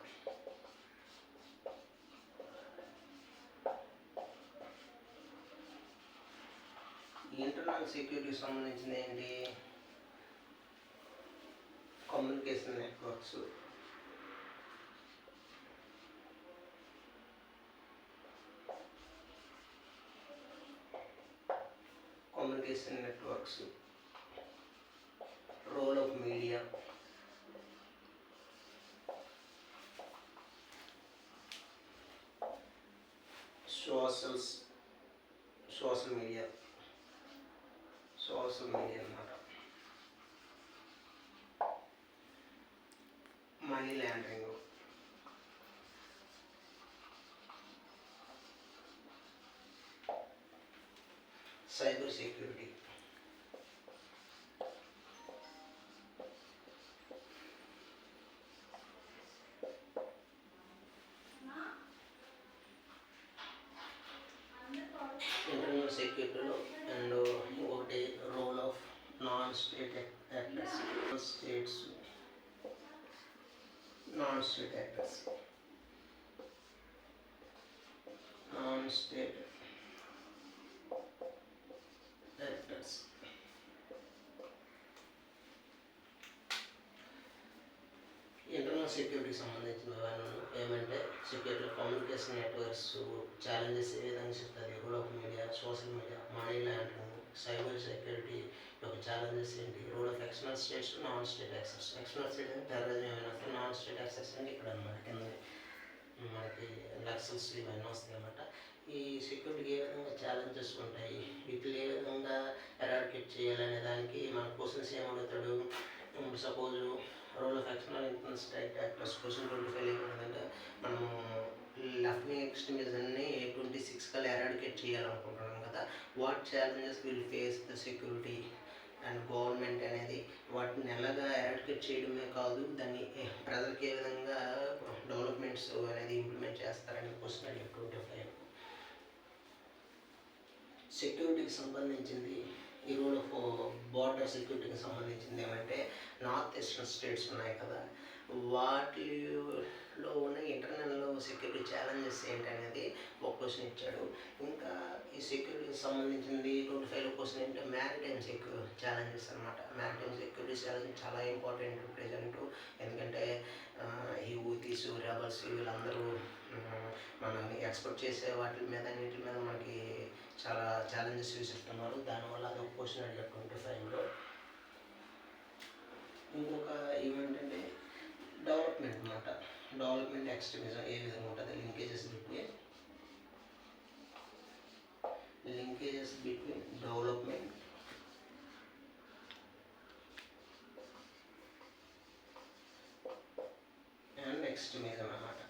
ఇంటర్నల్ సెక్యూరిటీకి సంబంధించింది ఏంటి, communication networks, role of media, social media అన్నమాట, money laundering, cyber security, internal సెక్యూరిటీలో అండ్ ఒకటి role of non state actors, non state actors internal సెక్యూరిటీకి సంబంధించిన ఏమంటే సెక్యూరిటీ కమ్యూనికేషన్ నెట్వర్క్స్ ఛాలెంజెస్ ఏ విధంగా చెప్తుంది, role of media, social media, money laundering, cyber security యొక్క ఛాలెంజెస్ ఏంటి, role of external states, non state access. External state అంటే టెర్రరిజం ఏమైనా, నాన్ స్టేట్ యాక్సెస్ అంటే ఇక్కడ అనమాట కింద మనకి లక్సెస్ ఇవన్నీ వస్తాయి అన్నమాట. ఈ సెక్యూరిటీకి ఏ విధంగా ఛాలెంజెస్ ఉంటాయి, వీటిని ఏ విధంగా ఎరాడికేట్ చేయాలనే దానికి మన క్వశ్చన్స్ ఏమడుగుతాడు. Suppose role of external state actors question 25 ఏమంటుందంటే మనము లెఫ్ట్ వింగ్ ఎక్స్ట్రీమిజంని 26 కల్లా ఎరాడికేట్ చేయాలనుకుంటున్నాం కదా. What challenges will face the security and government అనేది వాటిని ఎలాగా ఎరాడికేట్ చేయడమే కాదు, దాన్ని ప్రజలకు ఏ విధంగా డెవలప్మెంట్స్ అనేది ఇంప్లిమెంట్ చేస్తారని క్వశ్చన్ అడిగారు 25. సెక్యూరిటీకి సంబంధించింది ఈ రోల్ ఆఫ్ బార్డర్ సెక్యూరిటీకి సంబంధించింది ఏమంటే నార్త్ ఈస్టర్న్ స్టేట్స్ ఉన్నాయి కదా, వాటిలో ఉన్న ఇంటర్నల్ సెక్యూరిటీ ఛాలెంజెస్ ఏంటనేది ఒక క్వశ్చన్ ఇచ్చాడు. ఇంకా ఈ సెక్యూరిటీకి సంబంధించింది 25 క్వశ్చన్ ఏంటంటే మ్యారిటైమ్ ఛాలెంజెస్ అనమాట. మ్యారిటైమ్ సెక్యూరిటీ ఛాలెంజ్ చాలా ఇంపార్టెంట్ ప్రజెంట్, ఎందుకంటే ఈ ఊతీస్, రెబల్స్ వీళ్ళందరూ మనల్ని ఎక్స్పెక్ట్ చేసే వీటి మీద మనకి చాలా ఛాలెంజెస్ విసిస్తున్నారు. దానివల్ల అది ఒక క్వశ్చన్ అడిగారు 25లో. ఇంకొక ఏమంటే డెవలప్మెంట్ అనమాట. డెవలప్మెంట్ ఎక్స్ట్రీమిజం ఏ విధంగా ఉంటుంది, linkages between development and extremism అన్నమాట.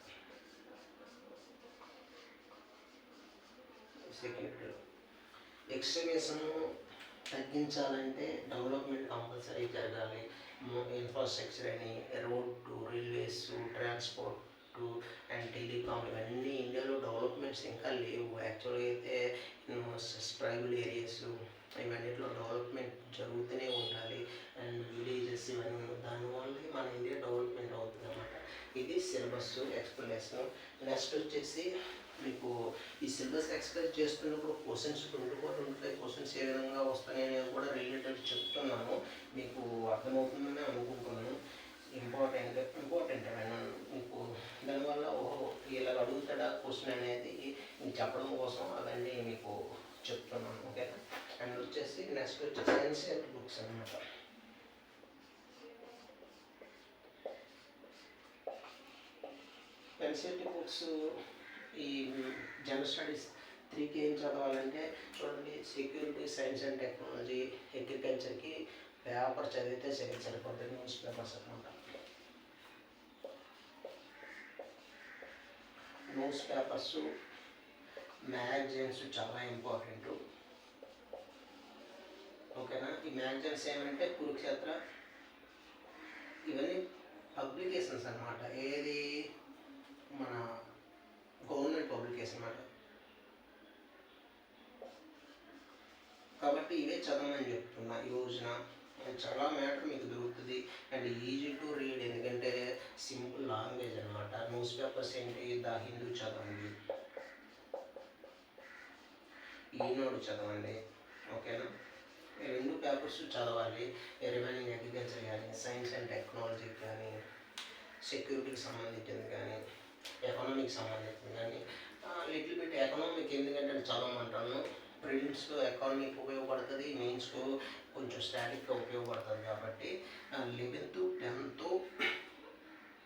సెక్యూరిటీ ఎక్స్ట్రీమిజం తగ్గించాలంటే డెవలప్మెంట్ కంపల్సరీ జరగాలి. ఇన్ఫ్రాస్ట్రక్చర్ అని, road, railways, transport and telecom ఇవన్నీ ఇండియాలో డెవలప్మెంట్స్ ఇంకా లేవు. యాక్చువల్గా అయితే ట్రైబల్ ఏరియాస్ ఇవన్నిటిలో డెవలప్మెంట్ జరుగుతూనే ఉండాలి. అండ్ విలేజెస్ ఇవన్నీ, దానివల్ల మన ఇండియా డెవలప్మెంట్ అవుతుంది అన్నమాట. ఇది సిలబస్ ఎక్స్ప్లెనేషన్. నెక్స్ట్ వచ్చేసి మీకు ఈ సిలబస్ ఎక్స్ప్లెయిన్ చేస్తున్నప్పుడు క్వశ్చన్స్ 24-25 క్వశ్చన్స్ ఏ విధంగా వస్తాయనేది కూడా రిలేటెడ్ చెప్తున్నాను, మీకు అర్థమవుతుందని అనుకుంటున్నాను. ఇంపార్టెంట్ అవన్నీ మీకు దానివల్ల ఇలా అడుగుతాడా క్వశ్చన్ అనేది మీకు చెప్పడం కోసం అవన్నీ మీకు చెప్తున్నాను. ఓకేనా. అండ్ వచ్చేసి నెక్స్ట్ వచ్చేసి ఎన్సీఈఆర్టీ బుక్స్ అనమాట. ఎన్సీఈఆర్టీ బుక్స్ ఈ జనరల్ స్టడీస్ 3కి ఏం చదవాలంటే చూడండి, సెక్యూరిటీ, సైన్స్ అండ్ టెక్నాలజీ, అగ్రికల్చర్కి పేపర్ చదివితే సరిపోతుంది, న్యూస్ పేపర్స్ అనమాట. న్యూస్ పేపర్స్, మ్యాగజైన్స్ చాలా ఇంపార్టెంట్. ఓకేనా. ఈ మ్యాగజైన్స్ ఏమంటే కురుక్షేత్ర ఇవన్నీ పబ్లికేషన్స్ అనమాట. ఏది మన గవర్నమెంట్ పబ్లికేషన్ అన్నమాట. కాబట్టి ఇవే చదవమని చెప్తున్నా. యోజన చాలా మ్యాటర్ మీకు దొరుకుతుంది అండ్ ఈజీ టు రీడ్, ఎందుకంటే సింపుల్ లాంగ్వేజ్ అనమాట. న్యూస్ పేపర్స్ ఏంటి, ద హిందూ చదవండి, ఈనాడు చదవండి. ఓకేనా. ఈ 2 పేపర్స్ చదవాలి. రిమైనింగ్ అగ్రికల్చర్ కానీ, సైన్స్ అండ్ టెక్నాలజీ కానీ, సెక్యూరిటీకి సంబంధించింది కానీ, ఎకనామిక్కి సంబంధించింది కానీ, లిటిల్ బిట్ ఎకనామిక్ ఎందుకంటే చదవమంటాను. ప్రిలిమ్స్లో ఎకానమిక్ ఉపయోగపడుతుంది, మెయిన్స్లో కొంచెం స్టాటిక్గా ఉపయోగపడుతుంది. కాబట్టి 11th, 10th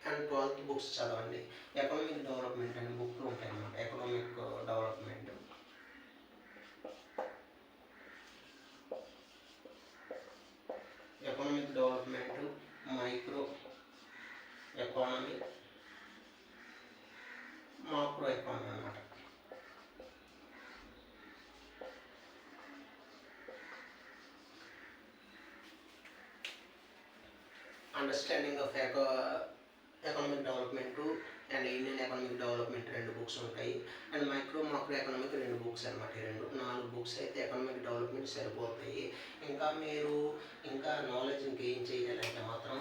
and 12th books చదవండి. ఎకనామిక్ డెవలప్మెంట్ అనే బుక్లు ఉంటాయి అన్నమాట. Economic development, micro economy, macro economy అన్నమాట. Understanding of economic development and Indian economic development 2 books ఉంటాయి. అండ్ మాక్రో ఎకనామిక్ 2 బుక్స్ అనమాట. ఈ 4 బుక్స్ అయితే ఎకనామిక్ డెవలప్మెంట్ సరిపోతాయి. ఇంకా మీరు నాలెడ్జ్ ఇంకేం చేయాలంటే మాత్రం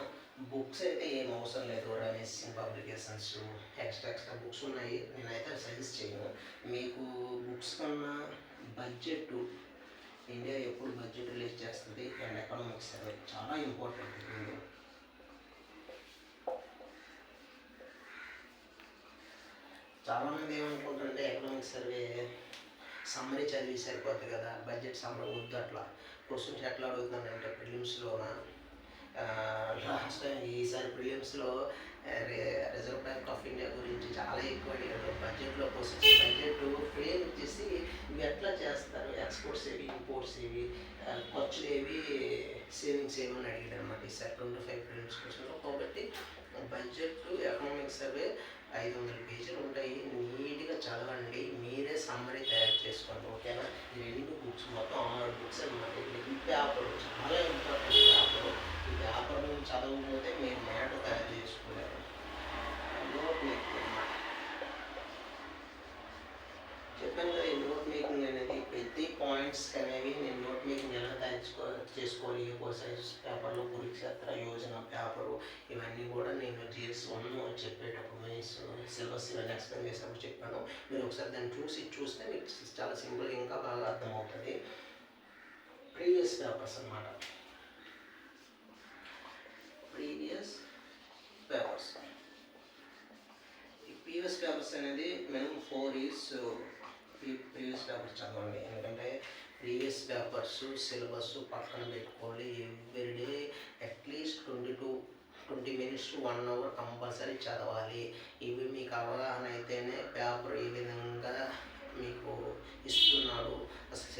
బుక్స్ అయితే ఏం అవసరం లేదు. Ramesh Singh publications extra books ఉన్నాయి, నేనైతే సజెస్ట్ చేయను. మీకు బుక్స్ కన్నా బడ్జెట్, ఇండియా ఎప్పుడు బడ్జెట్ రిలీజ్ చేస్తుంది అండ్ ఎకనామిక్స్ అనేది చాలా ఇంపార్టెంట్. చాలామంది ఏమనుకుంటుంటే ఎకనామిక్ సర్వే సమ్మరీ చదివి సరిపోతుంది కదా, బడ్జెట్ సమ్మరీ వద్దు. అట్లా క్వశ్చన్స్ ఎట్లా అడుగుతుందంటే ప్రిలిమ్స్లోన లాస్ట్ టైం ఈసారి ప్రిలిమ్స్లో రిజర్వ్ బ్యాంక్ ఆఫ్ ఇండియా గురించి చాలా ఎక్కువ అడిగాడు. బడ్జెట్లో క్వశ్చన్స్, బడ్జెట్ ఫ్రేమ్ ఇచ్చేసి ఇవి ఎట్లా చేస్తారు, ఎక్స్పోర్ట్స్ ఏవి, ఇంపోర్ట్స్ ఏవి, ఖర్చులు ఏవి, సేవింగ్స్ ఏవి అని అడిగాడు అనమాట ఈసారి 25 ప్రిలిమ్స్ క్వశ్చన్లో. కాబట్టి బడ్జెట్ ఎకనామిక్ సర్వే 500 పేజీలు ఉంటాయి. నీట్గా చదవండి, మీరే సమ్మరీ తయారు చేసుకోండి. ఓకేనా? ఈ 2 బుక్స్ మొత్తం 6 బుక్స్ అనమాట. ఈ పేపర్ చాలా ఇంపార్టెంట్ పేపర్. ఈ పేపర్ చదవకపోతే మీరు మ్యాటర్ తయారు చేసుకోలేరు. నోట్ మేకింగ్ అనమాట. చెప్పాను కదా, ఈ నోట్ మేకింగ్ అనేది ప్రతి పాయింట్స్ అనేవి నేను నోట్ మేకింగ్ ఎలా చేసుకోవాలి, సైజ్ పేపర్లో కురుక్షేత్ర యోజన పేపరు ఇవన్నీ కూడా నేను GS 1 చెప్పేటప్పుడు మెయిన్స్ సిలబస్ ఇవన్నీ ఎక్స్ప్లెయిన్ చేసినప్పుడు చెప్పాను. మీరు ఒకసారి దాన్ని చూస్తే మీకు చాలా సింపుల్గా ఇంకా బాగా అర్థమవుతుంది. ప్రీవియస్ పేపర్స్ అన్నమాట. ప్రీవియస్ పేపర్స్ అనేది మేము 4 years ప్రీవియస్ పేపర్స్ చదవండి. ఎందుకంటే ప్రీవియస్ పేపర్స్ సిలబస్ పక్కన పెట్టుకోండి. Everyday at least 20 minutes to 1 hour compulsory చదవాలి. ఇవి మీకు అవగాహన అయితేనే పేపర్ ఏ విధంగా మీకు ఇస్తున్నాడు, అసలు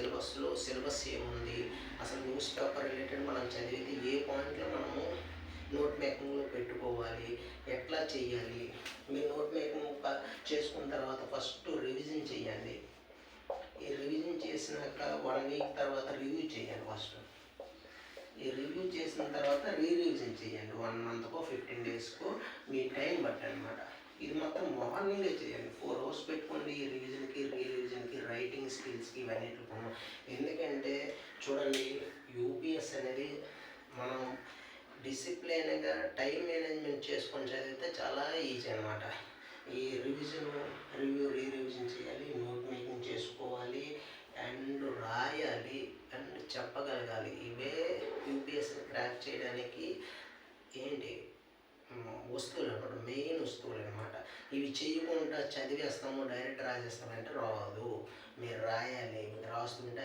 సిలబస్ ఏముంది, అసలు న్యూస్ పేపర్ రిలేటెడ్ మనం చదివితే ఏ పాయింట్లో మనము నోట్ మేకింగ్లో పెట్టుకోవాలి, ఎట్లా చేయాలి. మీరు నోట్ మేకింగ్ చేసుకున్న తర్వాత ఫస్ట్ రివిజన్ చేయండి. ఈ రివిజన్ చేసినాక 1 week తర్వాత రివ్యూ చేయండి. ఫస్ట్ ఈ రివ్యూ చేసిన తర్వాత రివిజన్ చేయండి. 1 monthకో 15 daysకో మీ టైం బట్టి అనమాట. ఇది మాత్రం మార్నింగే చేయండి. 4 hours పెట్టుకోండి ఈ రివిజన్కి, రైటింగ్ స్కిల్స్కి, ఇవన్నిటికి. ఎందుకంటే చూడండి, యూపీఎస్ అనేది మనం డిసిప్లైన్గా టైం మేనేజ్మెంట్ చేసుకొని చదివితే చాలా ఈజీ అనమాట. ఈ రివిజన్ చేయాలి, నోట్ మేకింగ్ చేసుకోవాలి, అండ్ రాయాలి, అండ్ చెప్పగలగాలి. ఇవే యూపీఎస్ని క్రాక్ చేయడానికి వస్తువులు అనమాట, మెయిన్ వస్తువులు అనమాట. ఇవి చేయకుండా చదివేస్తాము, డైరెక్ట్ రాసేస్తామంటే రాదు. మీరు రాయాలి, రాస్తుంటే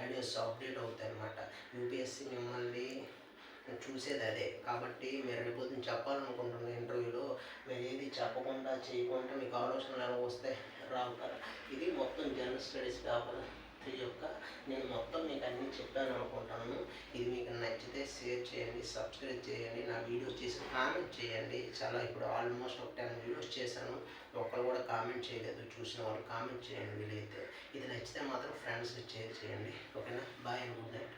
ఐడియాస్ అప్డేట్ అవుతాయి అనమాట. యూపీఎస్సీ మిమ్మల్ని చూసేది అదే. కాబట్టి మీరు రేపు చెప్పాలనుకుంటున్న ఇంటర్వ్యూలో మీరు ఏది చెప్పకుండా చేయకుండా మీకు ఆలోచనలు ఎలా వస్తే రావు కదా. ఇది మొత్తం జనరల్ స్టడీస్ పేపర్ 3 యొక్క నేను మొత్తం మీకు అన్నీ చెప్పాను అనుకుంటాను. ఇది మీకు నచ్చితే షేర్ చేయండి, సబ్స్క్రైబ్ చేయండి, నా వీడియోస్ చేసి కామెంట్ చేయండి. చాలా ఇప్పుడు ఆల్మోస్ట్ ఒక 10 వీడియోస్ చేశాను, ఒకరు కూడా కామెంట్ చేయలేదు. చూసిన వాళ్ళు కామెంట్ చేయండి వీలైతే. ఇది నచ్చితే మాత్రం ఫ్రెండ్స్కి షేర్ చేయండి. ఓకేనా? Bye and good night.